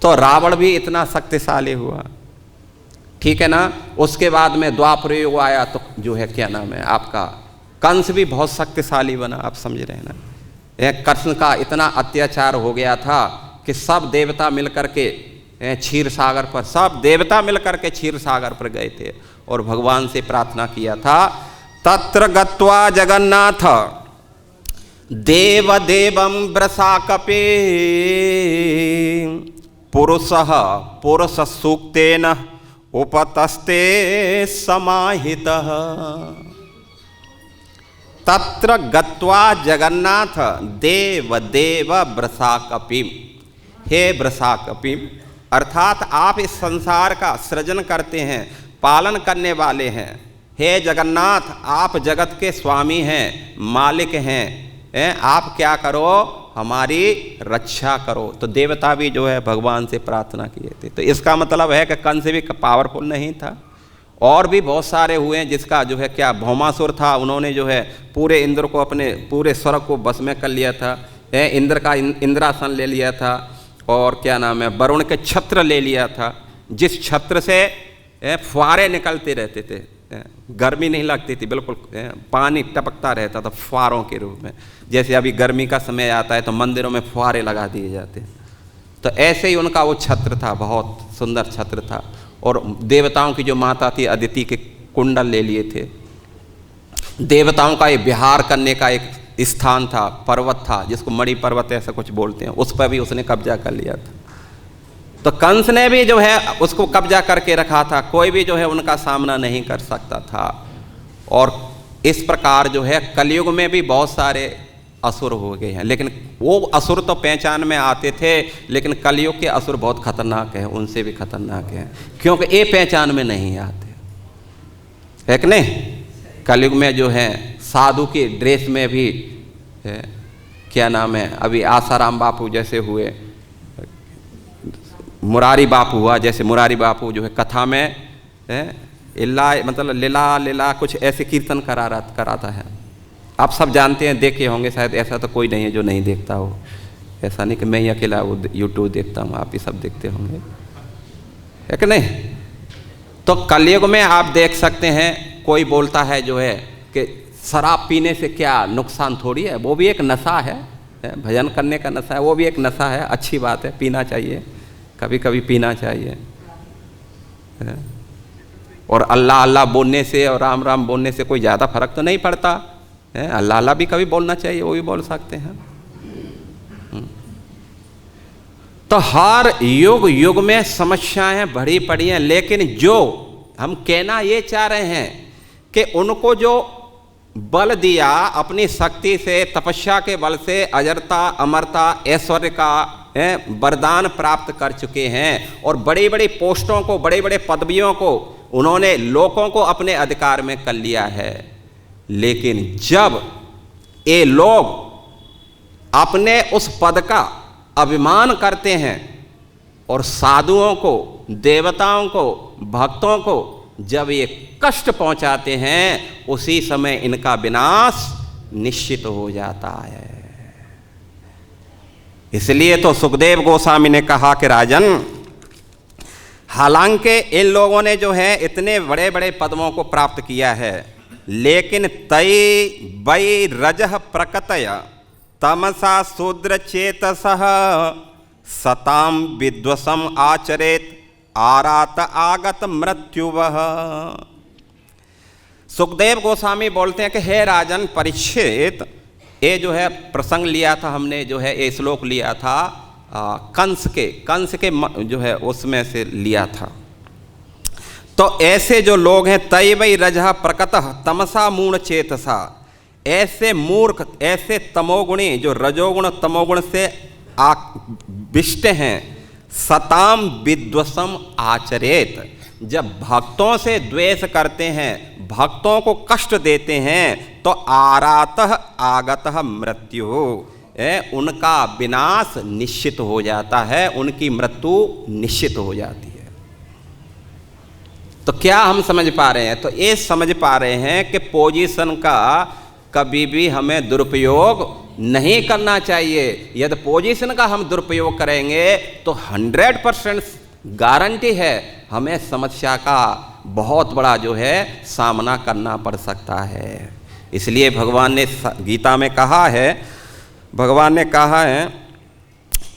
तो रावण भी इतना शक्तिशाली हुआ, ठीक है ना। उसके बाद में द्वापर युग आया तो जो है क्या नाम है आपका, कंस भी बहुत शक्तिशाली बना। आप समझ रहे हैं ना। कृष्ण का इतना अत्याचार हो गया था कि सब देवता मिलकर के क्षीर सागर पर, सब देवता मिलकर के क्षीर सागर पर गए थे और भगवान से प्रार्थना किया था, तत्र गत्वा जगन्नाथ देव देवम वृषाकपे पुरुष सूक्तेन उपतस्ते समाहितः। तत्र गत्वा जगन्नाथ देव देव वृषाकपि, हे वृषाकपि, अर्थात आप इस संसार का सृजन करते हैं, पालन करने वाले हैं। हे जगन्नाथ, आप जगत के स्वामी हैं, मालिक हैं। आप क्या करो, हमारी रक्षा करो। तो देवता भी जो है भगवान से प्रार्थना किए थे। तो इसका मतलब है कि कंस भी पावरफुल नहीं था, और भी बहुत सारे हुए हैं जिसका जो है क्या भौमासुर था, उन्होंने जो है पूरे इंद्र को, अपने पूरे स्वर्ग को बस में कर लिया था, इंद्र का इंद्रासन ले लिया था, और क्या नाम है वरुण के छत्र ले लिया था, जिस छत्र से फुहारे निकलते रहते थे, गर्मी नहीं लगती थी, बिल्कुल पानी टपकता रहता था फुहारों के रूप में। जैसे अभी गर्मी का समय आता है तो मंदिरों में फुहारे लगा दिए जाते हैं, तो ऐसे ही उनका वो छत्र था, बहुत सुंदर छत्र था। और देवताओं की जो माता थी अदिति के कुंडल ले लिए थे। देवताओं का ये विहार करने का एक स्थान था, पर्वत था, जिसको मणि पर्वत ऐसा कुछ बोलते हैं, उस पर भी उसने कब्जा कर लिया था। तो कंस ने भी जो है उसको कब्जा करके रखा था, कोई भी जो है उनका सामना नहीं कर सकता था। और इस प्रकार जो है कलयुग में भी बहुत सारे असुर हो गए हैं, लेकिन वो असुर तो पहचान में आते थे, लेकिन कलयुग के असुर बहुत खतरनाक हैं, उनसे भी खतरनाक हैं, क्योंकि ये पहचान में नहीं आते, है कि नहीं। कलयुग में जो है साधु की ड्रेस में भी क्या नाम है, अभी आसाराम बापू जैसे हुए, मुरारी बापू हुआ, जैसे मुरारी बापू जो है कथा में इल्ला मतलब लीला लीला कुछ ऐसे कीर्तन कराता है। आप सब जानते हैं, देखे होंगे शायद, ऐसा तो कोई नहीं है जो नहीं देखता हो। ऐसा नहीं कि मैं ही अकेला वो यूट्यूब देखता हूँ, आप ही सब देखते होंगे, है कि नहीं। तो कलयुग में आप देख सकते हैं, कोई बोलता है जो है कि शराब पीने से क्या नुकसान थोड़ी है, वो भी एक नशा है, भजन करने का नशा है, वो भी एक नशा है, अच्छी बात है, पीना चाहिए, कभी कभी पीना चाहिए। और अल्लाह अल्लाह बोलने से और राम राम बोलने से कोई ज़्यादा फर्क तो नहीं पड़ता है, अल्लाह अल्लाह भी कभी बोलना चाहिए, वो भी बोल सकते हैं। तो हर युग युग में समस्याएं बढ़ी पड़ी हैं, लेकिन जो हम कहना ये चाह रहे हैं कि उनको जो बल दिया अपनी शक्ति से, तपस्या के बल से, अजरता अमरता ऐश्वर्य का वरदान प्राप्त कर चुके हैं, और बड़ी बड़ी पोस्टों को, बड़े बड़े पदवियों को उन्होंने लोगों को अपने अधिकार में कर लिया है। लेकिन जब ये लोग अपने उस पद का अभिमान करते हैं और साधुओं को, देवताओं को, भक्तों को जब ये कष्ट पहुंचाते हैं, उसी समय इनका विनाश निश्चित हो जाता है। इसलिए तो सुखदेव गोस्वामी ने कहा कि राजन, हालांकि इन लोगों ने जो है इतने बड़े बड़े पदों को प्राप्त किया है, लेकिन तई वै रजः प्रकटय तमसा शूद्र चेतसः सताम विद्वसम आचरेत आरात आगत मृत्युवः। सुखदेव गोस्वामी बोलते हैं कि हे राजन परीक्षित, ये जो है प्रसंग लिया था हमने, जो है ये श्लोक लिया था कंस के जो है उसमें से लिया था। तो ऐसे जो लोग हैं, तय वै रजः प्रकटः तमसा मूढ़ चेतसा, ऐसे मूर्ख, ऐसे तमोगुणी जो रजोगुण तमोगुण से विष्ट हैं, सताम विद्वसम आचरेत, जब भक्तों से द्वेष करते हैं, भक्तों को कष्ट देते हैं, तो आरातः आगतः मृत्यु, उनका विनाश निश्चित हो जाता है, उनकी मृत्यु निश्चित हो जाती है। तो क्या हम समझ पा रहे हैं? तो ये समझ पा रहे हैं कि पोजीशन का कभी भी हमें दुरुपयोग नहीं करना चाहिए। यदि पोजीशन का हम दुरुपयोग करेंगे तो 100% गारंटी है हमें समस्या का बहुत बड़ा जो है सामना करना पड़ सकता है। इसलिए भगवान ने गीता में कहा है, भगवान ने कहा है,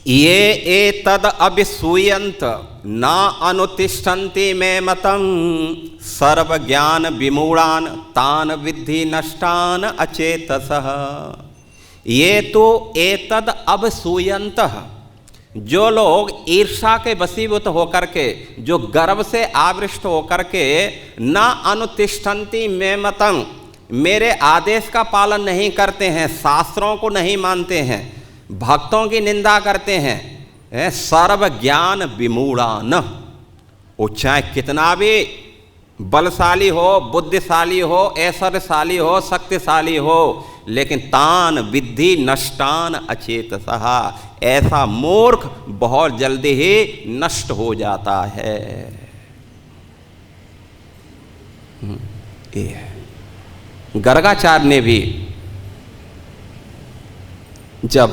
ये एतद अभिसूयन्त न अनुतिष्ठन्ति मे मतम सर्व ज्ञान विमूढ़ान तान विद्धि नष्टान अचेतसः। ये तो एतद अभिसूयन्त, जो लोग ईर्षा के वशीभूत होकर के, जो गर्व से आवृष्ट होकर के, न अनुतिष्ठन्ति मे मतम, मेरे आदेश का पालन नहीं करते हैं, शास्त्रों को नहीं मानते हैं, भक्तों की निंदा करते हैं, सर्व ज्ञान विमूढ़ान, वो चाहे कितना भी बलशाली हो, बुद्धिशाली हो, ऐश्वर्यशाली हो, शक्तिशाली हो, लेकिन तान विद्धि नष्टान अचेतसः, ऐसा मूर्ख बहुत जल्दी ही नष्ट हो जाता है। ये है। गर्गाचार्य ने भी जब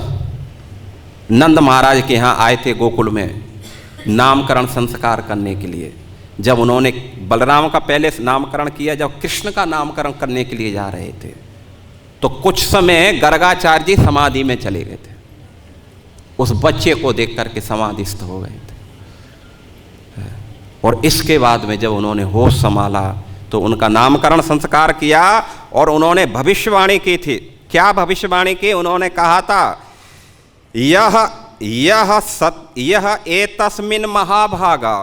नंद महाराज के यहाँ आए थे गोकुल में नामकरण संस्कार करने के लिए, जब उन्होंने बलराम का पहले नामकरण किया, जब कृष्ण का नामकरण करने के लिए जा रहे थे, तो कुछ समय गर्गाचार्य जी समाधि में चले गए थे। उस बच्चे को देख करके समाधिस्थ हो गए थे। और इसके बाद में जब उन्होंने होश संभाला तो उनका नामकरण संस्कार किया और उन्होंने भविष्यवाणी की थी। क्या भविष्यवाणी की? उन्होंने कहा था, यह एतस्मिन् महाभागा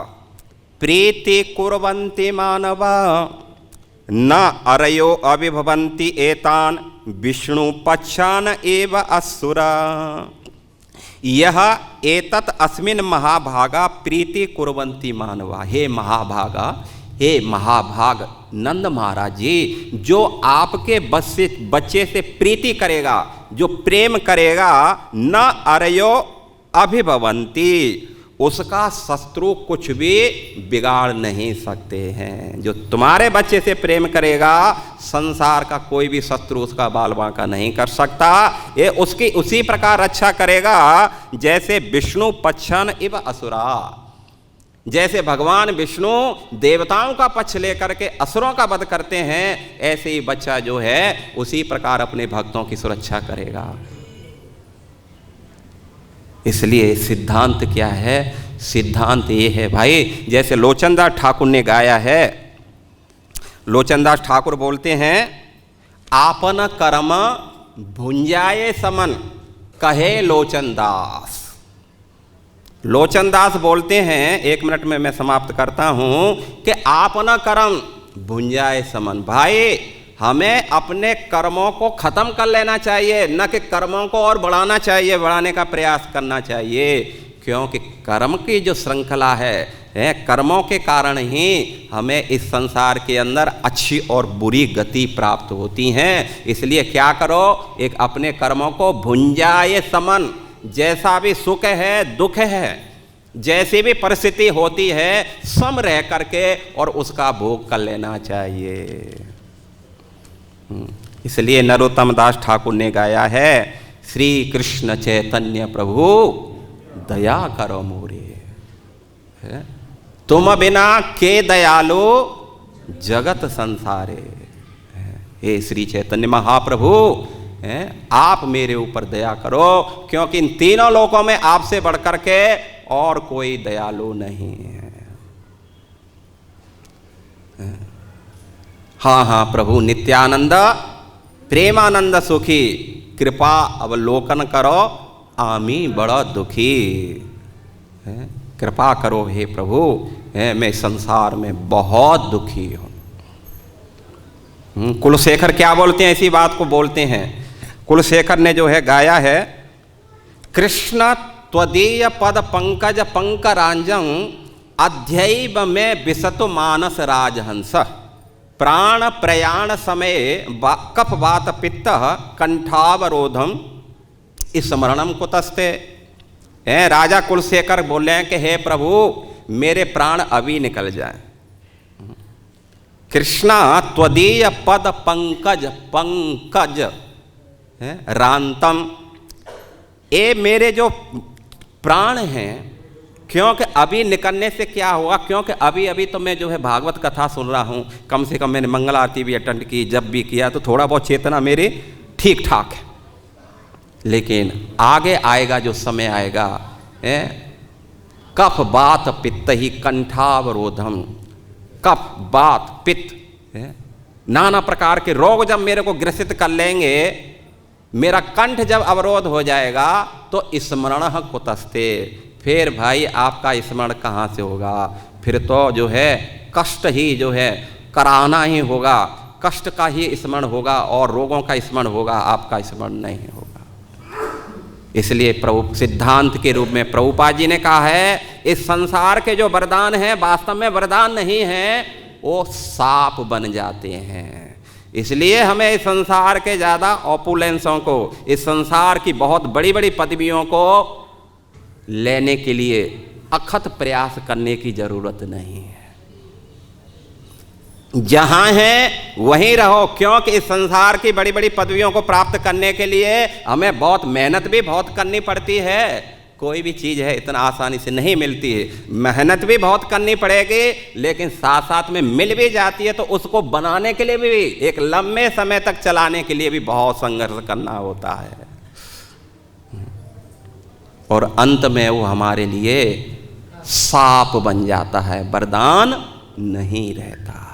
प्रीति कुर्वन्ति मानवा न अरयो अभिभवन्ति एतान विष्णु पक्षान एव असुरा। यह एतत् अस्मिन् महाभागा प्रीति कुर्वन्ति मानवा। हे महाभागा, हे महाभाग नंद महाराज जी, जो आपके बच्चे से प्रीति करेगा, जो प्रेम करेगा, न अरयो अभिभवंती, उसका शत्रु कुछ भी बिगाड़ नहीं सकते हैं। जो तुम्हारे बच्चे से प्रेम करेगा, संसार का कोई भी शत्रु उसका बाल बांका नहीं कर सकता। ये उसकी उसी प्रकार रक्षा करेगा जैसे विष्णु पक्षन इव असुरा। जैसे भगवान विष्णु देवताओं का पक्ष लेकर के असुरों का वध करते हैं, ऐसे ही बच्चा जो है उसी प्रकार अपने भक्तों की सुरक्षा करेगा। इसलिए सिद्धांत क्या है? सिद्धांत ये है भाई, जैसे लोचनदास ठाकुर ने गाया है। लोचनदास ठाकुर बोलते हैं, आपन कर्म भुंजाए समन कहे लोचनदास। लोचनदास बोलते हैं, 1 मिनट में मैं समाप्त करता हूं, कि आपना कर्म भुंजाए समन। भाई हमें अपने कर्मों को खत्म कर लेना चाहिए, न कि कर्मों को और बढ़ाना चाहिए, बढ़ाने का प्रयास करना चाहिए। क्योंकि कर्म की जो श्रृंखला है, कर्मों के कारण ही हमें इस संसार के अंदर अच्छी और बुरी गति प्राप्त होती हैं। इसलिए क्या करो, एक अपने कर्मों को भुंजाए समन। जैसा भी सुख है, दुख है, जैसी भी परिस्थिति होती है, सम रह करके और उसका भोग कर लेना चाहिए। इसलिए नरोत्तम दास ठाकुर ने गाया है, श्री कृष्ण चैतन्य प्रभु दया करो मोरे, तुम बिना के दयालु जगत संसारे। हे श्री चैतन्य महाप्रभु, आप मेरे ऊपर दया करो, क्योंकि इन तीनों लोकों में आपसे बढ़कर के और कोई दयालु नहीं है। हाँ हाँ प्रभु नित्यानंद प्रेमानंद सुखी, कृपा अवलोकन करो आमी बड़ा दुखी। कृपा करो हे प्रभु, मैं संसार में बहुत दुखी हूँ। कुलशेखर क्या बोलते हैं? इसी बात को बोलते हैं। कुलशेखर ने जो है गाया है, कृष्ण त्वदीय पद पंकज पंकरांजं अध्यैव में विसतु मानस राजहंस, प्राण प्रयाण समय कफ वात पित्त कंठावरोधम स्मरणम कुतस्ते। राजा कुलशेखर बोले हैं कि हे प्रभु मेरे प्राण अभी निकल जाए। कृष्णा त्वदीय पद पंकज पंकज रांतम, ये मेरे जो प्राण हैं, क्योंकि अभी निकलने से क्या हुआ, क्योंकि अभी अभी तो मैं जो है भागवत कथा सुन रहा हूँ, कम से कम मैंने मंगल आरती भी अटेंड की, जब भी किया तो थोड़ा बहुत चेतना मेरी ठीक ठाक है। लेकिन आगे आएगा जो समय आएगा, कफ बात पित्त ही कंठावरोधम, कफ बात पित्त नाना प्रकार के रोग जब मेरे को ग्रसित कर लेंगे, मेरा कंठ जब अवरोध हो जाएगा तो स्मरण कुतस्ते, फिर भाई आपका स्मरण कहाँ से होगा? फिर तो जो है कष्ट ही जो है कराना ही होगा, कष्ट का ही स्मरण होगा और रोगों का स्मरण होगा, आपका स्मरण नहीं होगा। इसलिए प्रभु सिद्धांत के रूप में प्रभुपाद जी ने कहा है, इस संसार के जो वरदान हैं वास्तव में वरदान नहीं हैं, वो साप बन जाते हैं। इसलिए हमें इस संसार के ज़्यादा ऑपुलेंसों को, इस संसार की बहुत बड़ी बड़ी पदवियों को लेने के लिए अथक प्रयास करने की जरूरत नहीं है। जहां है वहीं रहो, क्योंकि इस संसार की बड़ी बड़ी पदवियों को प्राप्त करने के लिए हमें बहुत मेहनत भी बहुत करनी पड़ती है। कोई भी चीज़ है इतना आसानी से नहीं मिलती है, मेहनत भी बहुत करनी पड़ेगी, लेकिन साथ साथ में मिल भी जाती है तो उसको बनाने के लिए भी एक लंबे समय तक चलाने के लिए भी बहुत संघर्ष करना होता है, और अंत में वो हमारे लिए साप बन जाता है, वरदान नहीं रहता।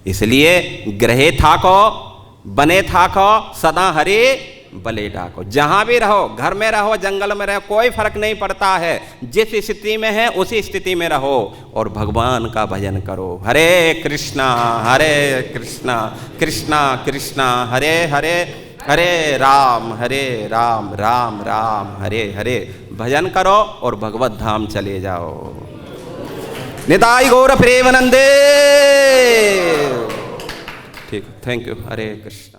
इसलिए ग्रहे थाको बने थाको सदा हरे बले डाको। जहां भी रहो, घर में रहो, जंगल में रहो, कोई फर्क नहीं पड़ता है, जिस स्थिति में है उसी स्थिति में रहो और भगवान का भजन करो। हरे कृष्णा कृष्णा कृष्णा हरे हरे, हरे राम राम राम हरे हरे। भजन करो और भगवत धाम चले जाओ। निताई गौर प्रेमानंदे। ठीक, थैंक यू। हरे कृष्णा।